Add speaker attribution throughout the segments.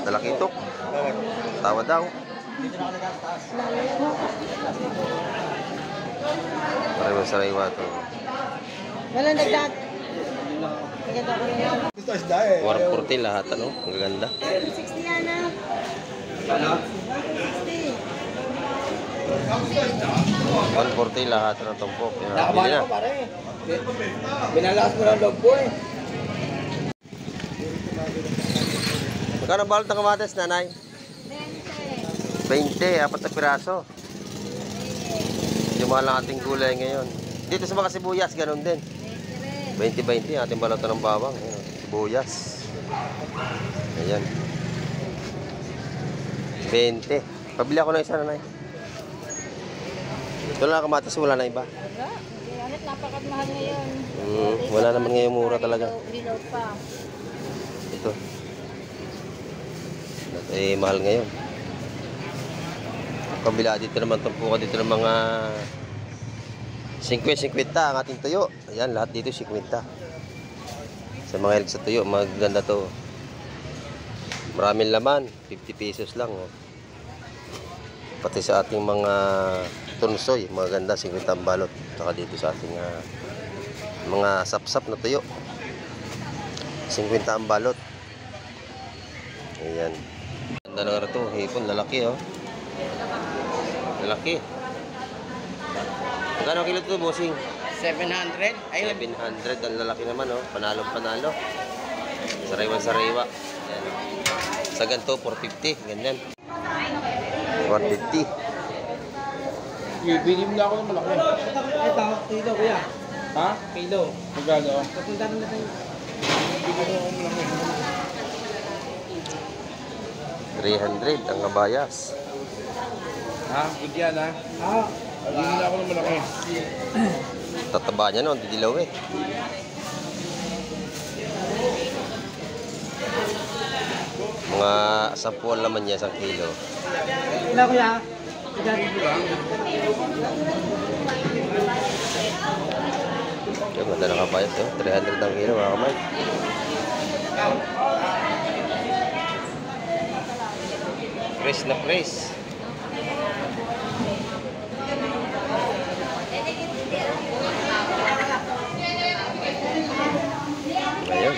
Speaker 1: Dalakitok. Tawa daw. Maraming sariwa to.
Speaker 2: Walang dagdag.
Speaker 1: 140 lahat, ano? Ang gaganda.
Speaker 2: 60 yan na.
Speaker 1: 140 lahat ng tumpok. Bili na.
Speaker 3: Binalakas mo ng loob po eh.
Speaker 1: Magkano balot ng kamatis, nanay? 20, apat na piraso. Yung mahal ng ating gulay ngayon. Dito sa mga sibuyas, ganun din. 20-20, ating balot ng bawang. Ayan, sibuyas. Ayan. 20. Pabili ako ng isa, nanay. Ito lang kamatis, wala na iba.
Speaker 2: Wala. Ano, napakadmahal ngayon.
Speaker 1: Wala naman ngayon, mura talaga.
Speaker 2: Hilaw pa.
Speaker 1: Ito. Eh, mahal ngayon. Kabila dito naman tumpukan dito ng mga 50 ang ating tuyo. Ayan, lahat dito 50. Sa mga hilig sa tuyo, maganda to. Maraming laman, 50 pesos lang. Oh. Pati sa ating mga tunsoy, maganda 50 ang balot. Saka dito sa ating mga sapsap na tuyo, 50 ang balot. Ayan. Ganda na nga ito, hipon, lalaki oh. Lalaki. Magkano kilo ito, bossing?
Speaker 3: 700? Ayun.
Speaker 1: 700, ang lalaki naman oh. Panalong panalo. Sariwa-sariwa. Ayan. Sa ganito, 450. Ganyan. 150.
Speaker 3: Bili mo na ako ng malaki. Ito, kilo kuya. Ha? Kilo. Magkano? Papunta na tayo. Bili mo ako malaki.
Speaker 1: 300 ang kabayas.
Speaker 3: Ha? Bigyan ha? Ha? Bili na ako ng malaki.
Speaker 1: Tataba niya no, didilaw eh. Mga 10 laman niya, 1 kilo.
Speaker 2: Hilaw kuya.
Speaker 1: Yung ganda ng kabayas oh. 300 ang kilo mga kamay. Press na press. Ayun.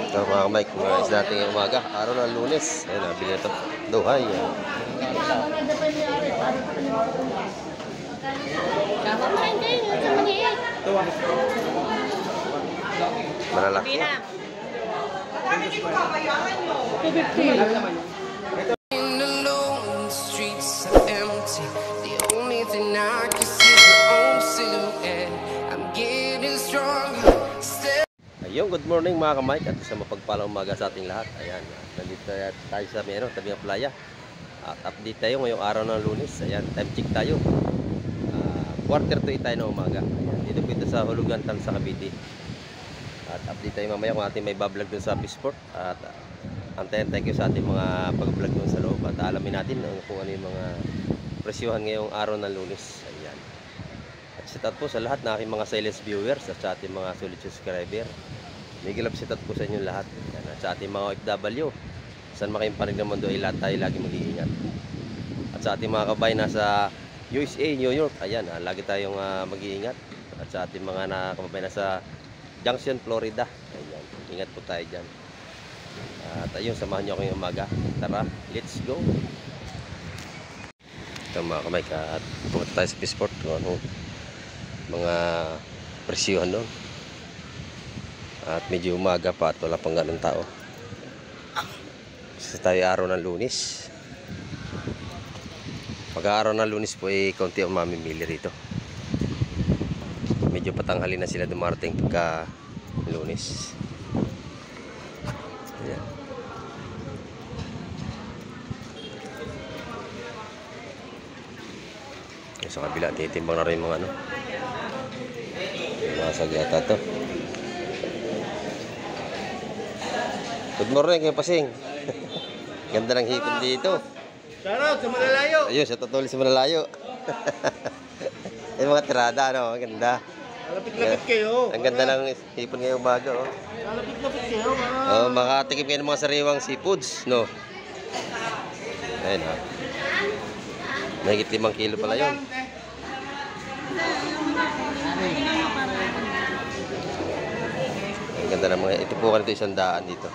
Speaker 1: Ito mga kamay, kung is natin yung umaga, araw ng Lunes. Ayun, nabili na ito. Duhay. Malalaki.
Speaker 4: In the lone streets are empty. The only thing I can see is my own silhouette. I'm getting stronger.
Speaker 1: Ayun, good morning mga kamay. At sa mapagpalang umaga sa ating lahat. Ayan, nandito tayo sa tabi ng playa. At update tayo ngayong araw ng Lunes. Ayan, time check tayo. 7:45 tayo ng umaga. Ayan, dito po ito sa Hulugan Tan sa Cavite. At update tayo mamaya kung ating may bablog dun sa Bisport. At antayin tayo sa ating mga pag-vlog dun sa loob. At alamin natin kung ano yung mga presyohan ngayong araw ng Lunes. Ayan. At shout out po sa lahat na aking mga silent viewers at sa ating mga solid subscriber. May gilap shout out po sa inyo lahat. Ayan. At sa ating mga OFW. Saan makayong panig ng mundo ay lahat tayo lagi mag-iingat. At sa ating mga kabay nasa USA, New York, ayan, lagi tayong mag-iingat. At sa ating mga nakakabay nasa Junction, Florida, ayan, ingat po tayo dyan. At ayun, samahan nyo ako yung umaga. Tara, let's go. Ito mga kamay, at pumunta tayo sa Bisport. Ano, mga presyohan doon. At medyo umaga pa at wala pang ganun tao. Kasi tayo araw ng Lunes. Pag-araw ng Lunes po ay kaunti ang mamimili rito. Medyo patanghali na sila dumarating pagka Lunes. Ayan. Sa kabila titimbang na rin mga ano, mga sagyata to. Good morning kayo Pasing. Ganda ng hipon dito.
Speaker 3: Shoutout sa Malalayo.
Speaker 1: Ayun, sa tutuloy sa Malalayo. Yung mga tirada, ano? Ang ganda.
Speaker 3: Lapit-lapit kayo.
Speaker 1: Ang ganda ng hipon ngayong umaga, oh.
Speaker 3: Lapit-lapit kayo.
Speaker 1: Oh, makatikim kayo ng mga sariwang seafoods, no? Ayun, ha. Mahigit 5 kilo pala yun. Ang ganda ng mga, ito po kanito 100 dito.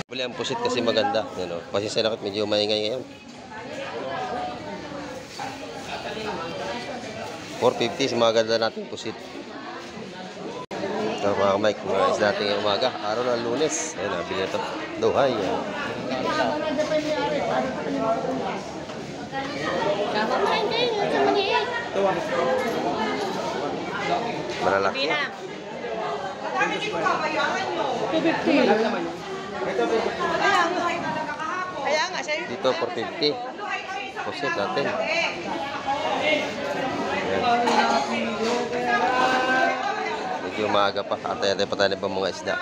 Speaker 1: Bali ang pusit kasi maganda, yan, oh. Kasi sa lakot medyo maingay ngayon. 450 sa mga ganda natin pusit. Ito mga Mike, mga is natin ngayong umaga. Araw ng Lunes. Ayun, nabili na ito. Duhay, yan. Malalaki.
Speaker 2: Kaya nga siya
Speaker 1: Dito 450. Pusit natin. Ayan. Medyo maaga pa. Atay-atay pa tayo ng mga isda.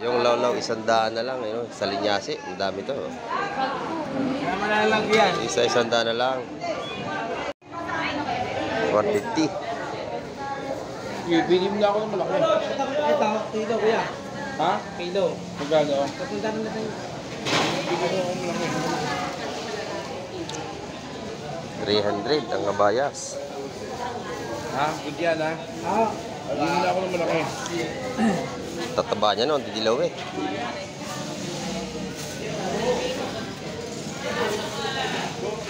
Speaker 1: Yung lawlaw, 100 na lang. Ayun, sa linyasi. Ang dami to.
Speaker 3: Kaya malalagyan.
Speaker 1: Isa 100 na lang. 150.
Speaker 3: Bilim na ako ng malaki.
Speaker 2: Ito, kilo kuya.
Speaker 3: Ha?
Speaker 2: Kilo.
Speaker 3: Magkano?
Speaker 2: Kapunta na tayo.
Speaker 3: Bigyan ako ng malaki.
Speaker 1: 300 ang kabayas.
Speaker 3: Ha? Bigyan ha?
Speaker 2: Ah,
Speaker 3: Bilim na ako ng malaki.
Speaker 1: Tataba niya no, didilaw eh.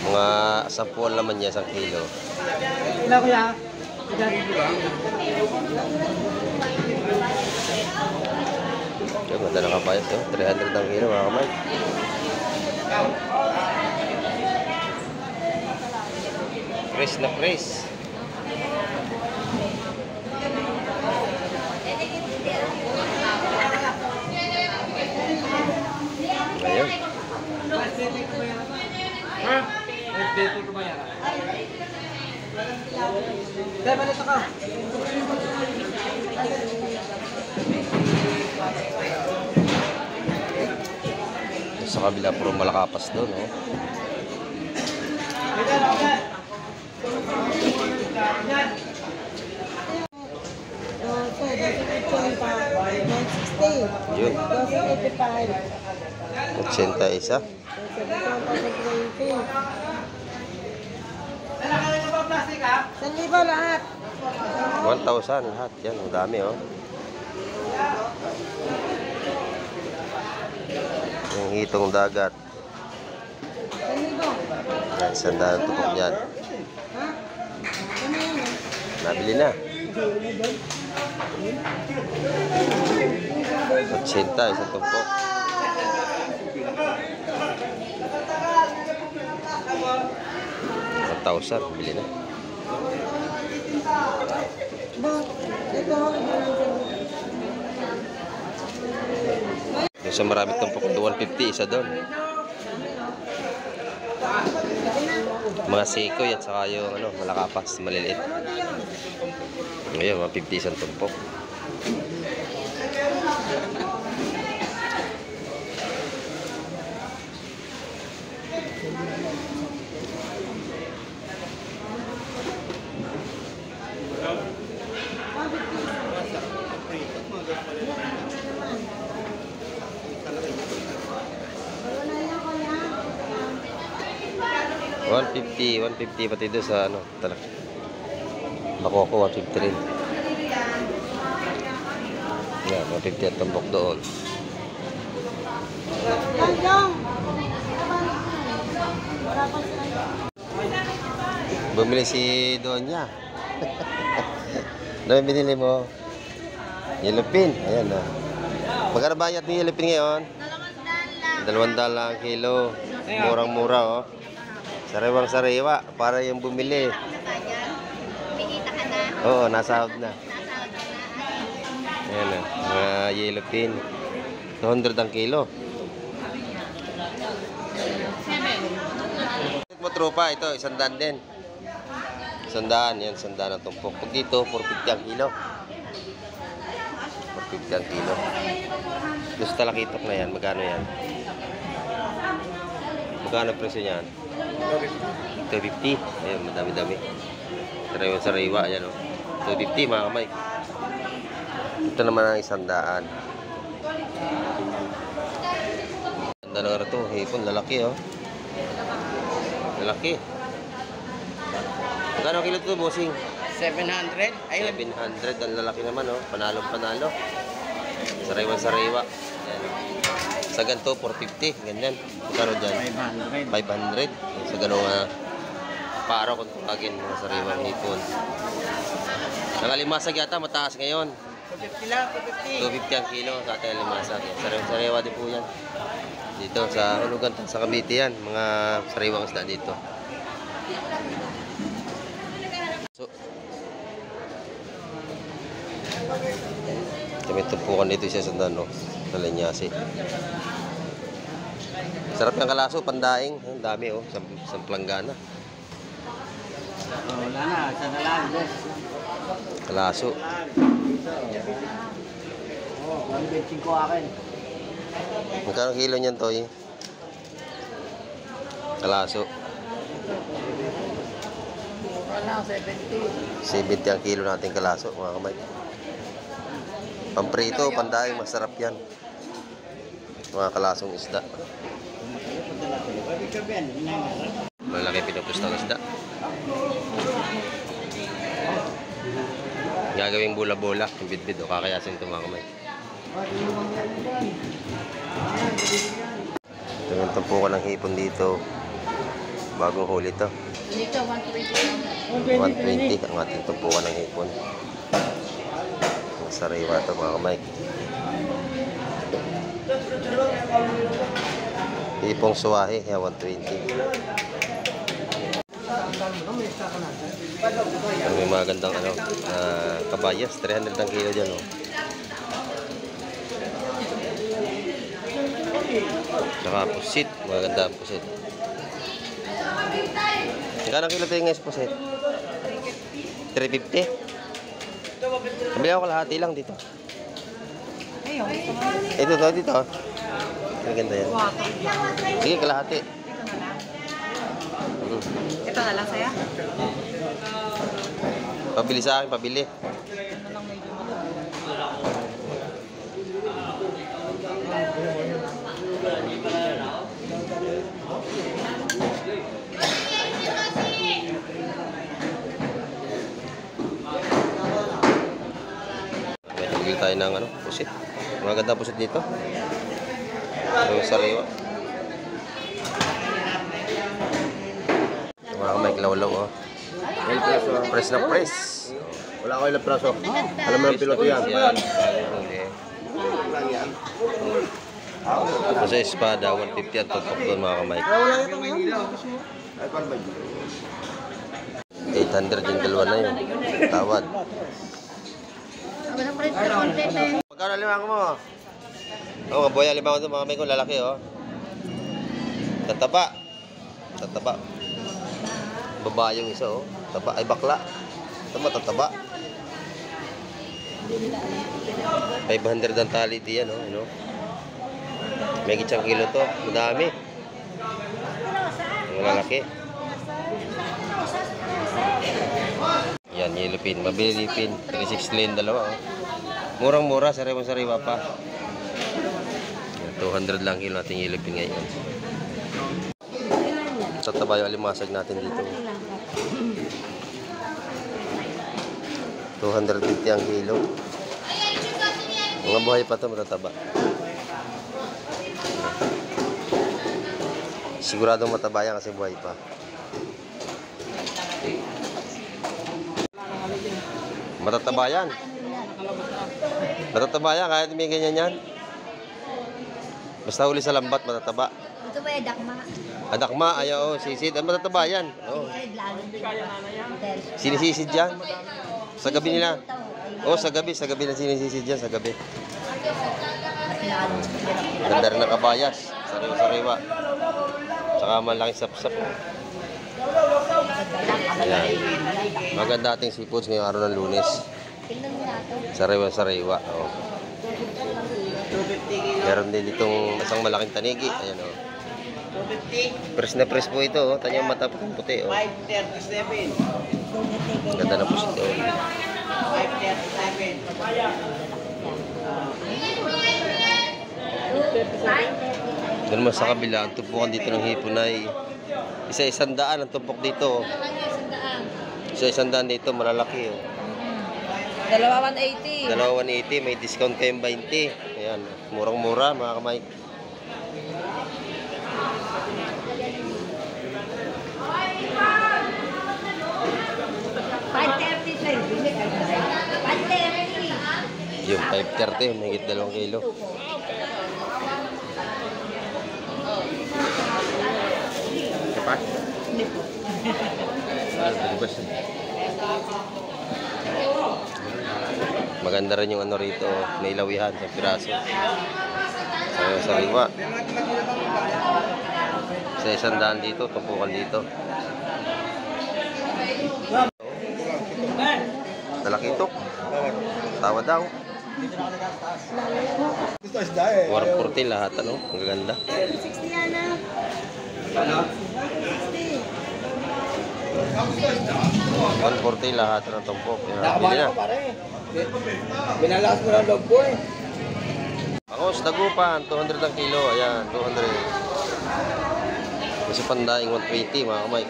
Speaker 1: Mga 10 laman niya, 1 kilo.
Speaker 2: ilan kuya?
Speaker 1: Yung ganda ng kabayas, 300 ang kilo mga kamay. Fresh na fresh. Ayun.
Speaker 3: Ha?
Speaker 2: Dahil balik ako.
Speaker 1: Sa kabila puro malakapas doon, oh. Yun. 80 isa.
Speaker 2: 1,000 lahat.
Speaker 1: 1,000 lahat. Yan, ang dami, oh. Yung hitong dagat.
Speaker 2: 1,000.
Speaker 1: Yan, 100 tukok yan.
Speaker 2: Ha? Ano yan?
Speaker 1: Nabili na. 80, isang tumpok. 1,000, bili na.
Speaker 2: Ito.
Speaker 1: Yung sa marami tumpok, 150, isa doon. Mga sikoy at saka yung ano, malakapas, maliliit. Ngayon, 150 isang tumpok. $150 pati doon sa ano, talaga. Nakuha ko 150 rin. Yan, 150 at tumbok doon. Bumili si Donya. Ano yung binili mo? Yellow pin. Ayan na. Magkano bayad ni yellow pin ngayon? 200 lang ang kilo. Murang-mura, oh. Sariwang-sariwa para yung bumili.
Speaker 2: Kumikita ka na.
Speaker 1: Oo, nasahod na.
Speaker 2: Nasahod ka na.
Speaker 1: Ayan na, mga yellow pin. 200 ang kilo. Mo tropa, ito, 100 din. 100, yan, 100 ang tumpok. Pag dito, 450 ang kilo. 450 ang kilo. Gusto talakitok na yan, magkano yan? Magkano presyo niyan? 250. Ayan, madami-dami. Sariwa-sariwa. Ayan o. 250 mga kamay. Ito naman ang 100. Ganda na nga ito. Hipon, lalaki o. Lalaki. Magkano kilo ito, bossing?
Speaker 3: 700? Ayun.
Speaker 1: 700. Ang lalaki naman o. Panalong-panalo. Sariwa-sariwa. Ayan o. Sa ganito, 450. Ganyan. Magkano dyan?
Speaker 3: 500.
Speaker 1: 500. Sa ganong paro kung tawagin mga sariwang hipon. Nangalimasag yata mataas ngayon.
Speaker 3: 250 lang, 250.
Speaker 1: 250 ang kilo sa ating alimasag. Sariwa din po yan. Dito sa Hulugan, sa Cavite yan. Mga sariwang isda dito. So, kami tumpukan dito siya sa dano. Sa Linyasi. Sarap yung kalaso, pandaing. Ang dami oh, sa planggana.
Speaker 3: Wala na, sana lang.
Speaker 1: Kalaso.
Speaker 3: 125 akin.
Speaker 1: Magkano kilo niyan, Toy? Kalaso.
Speaker 3: Wala, 70.
Speaker 1: 70 ang kilo natin kalaso, mga kamay. Pamprito, pandaing, masarap yan. Mga kalasong isda. Malaki pinupustang isda. Gagawing bola-bola, yung bidbid o kakayasin ito mga kamay. Ito yung tampukan ng hipon dito. Bagong huli ito.
Speaker 2: Dito, 120.
Speaker 1: 120 ang ating tumpukan ng hipon. Ang sariwa ito mga kamay. Hipong suwahe, 120. May magandang kabayas, 300 ang kilo dyan. Oh. Saka pusit, maganda ang pusit. Magkano kilo tayo ngayon sa pusit? 350? Kabili ako kalahati lang dito. Dito. Maganda yan. Sige, kalahati.
Speaker 2: Ito na lang saya.
Speaker 1: Pabili sa akin, pabili. Bili tayo ng pusit. Maganda pusit dito. Yung sariwa. Mga may kilawlaw oh. Press na press.
Speaker 3: Wala ko ilang praso. Alam mo ng piloto yan.
Speaker 1: Ito sa espada, 150 at tutok doon mga kamay. 800 yung dalawa na yun. Tawad. Magkano limang mo? Oo, boya limang doon mga kamay ko, lalaki oh. Tataba. Babae yung isa oh. Taba ay bakla. Tataba. 500 ang tali diyan oh, ano. May gitsang kilo to, madami. Ang lalaki. Yan, yellow pin, mabili pin, 360 lane dalawa oh. Murang-mura, sariwa-sariwa pa. 200 lang kilo natin yellow pin ngayon. Tataba yung alimasag natin dito. 250 ang kilo. Mga buhay pa ito, matataba. Siguradong mataba yan kasi buhay pa. Matataba yan. Matataba yan, kahit may ganyan yan. Basta huli sa lambat, matataba.
Speaker 2: Ito ba yung dakma?
Speaker 1: Adakma, ayaw, sisid. Matataba yan. Oh. Sinisisid yan. Sa gabi nila. Oh, sa gabi na sinisisid yan, sa gabi. Ganda rin ng kabayas. Sariwa-sariwa. Tsaka malaking sapsap. Ayan. Maganda ating seafoods ngayong araw ng Lunes. Sariwa-sariwa. Oh. Meron din ditong isang malaking tanigi. Ayan oh. Press na press po ito. Oh. Tanya yung mata puti. Oh.
Speaker 3: 537.
Speaker 1: Ganda na po siya ito.
Speaker 3: 537.
Speaker 1: Doon naman sa kabila, ang tumpukan dito ng hipon ay isa-100 ang tumpok dito. Oh. Isa-100 dito, malalaki. Oh.
Speaker 2: Dalawa 180.
Speaker 1: Dalawa 180, may discount kayong 20. Ayan, murang-mura mga kamay. Yung 530, may higit 2 kilo.
Speaker 3: Apa?
Speaker 1: Maganda rin yung ano rito, may lawihan sa piraso. Sa sariwa. Sa 100 dito, tumpukan dito. Dalakitok. Tawa daw.
Speaker 3: Gusto isda eh.
Speaker 1: 140 lahat, ano? Ang gaganda.
Speaker 2: 60 yan na.
Speaker 1: 140 lahat ng tumpok. Yan, bili na.
Speaker 3: Nakabahan ko pare. Binalakas mo ng log ko eh.
Speaker 1: Ako sa Dagupan, 200 ang kilo. Ayan, 200. Sa Pandaing, 120 mga kamay.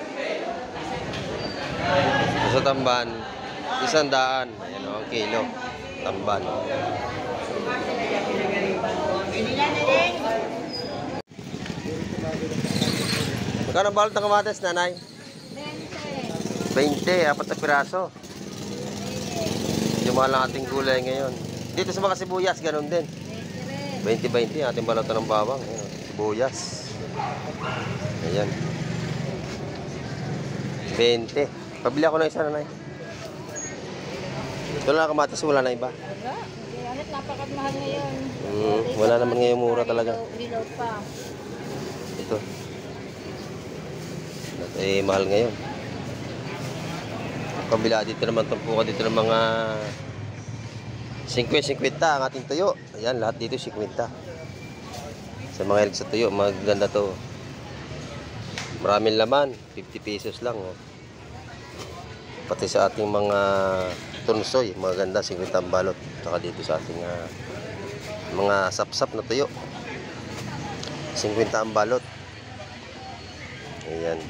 Speaker 1: Sa Tamban, 100. Ayan o, ang kilo. Tamban. Magkano balot ng kamatis, nanay? 20, 4 na piraso. Yung mahal ng ating gulay ngayon. Dito sa mga sibuyas, ganun din. 20-20, ating balota ng bawang. Ayan, sibuyas. Ayan. 20. Pabili ako ng isa, nanay. Ito lang kamatis, wala na iba.
Speaker 2: Wala. Ganit, napakamahal ngayon.
Speaker 1: Wala naman ngayon, mura talaga.
Speaker 2: Reload pa.
Speaker 1: Ito. Eh, mahal ngayon. Kabila dito naman, tumpukan dito ng mga 50 ang ating tuyo. Ayan, lahat dito 50. Sa mga hilig sa tuyo, maganda to. Maraming laman, 50 pesos lang. Oh. Pati sa ating mga tunsoy, maganda 50 ang balot. Saka dito sa ating mga sapsap na tuyo, 50 ang balot. Ayan.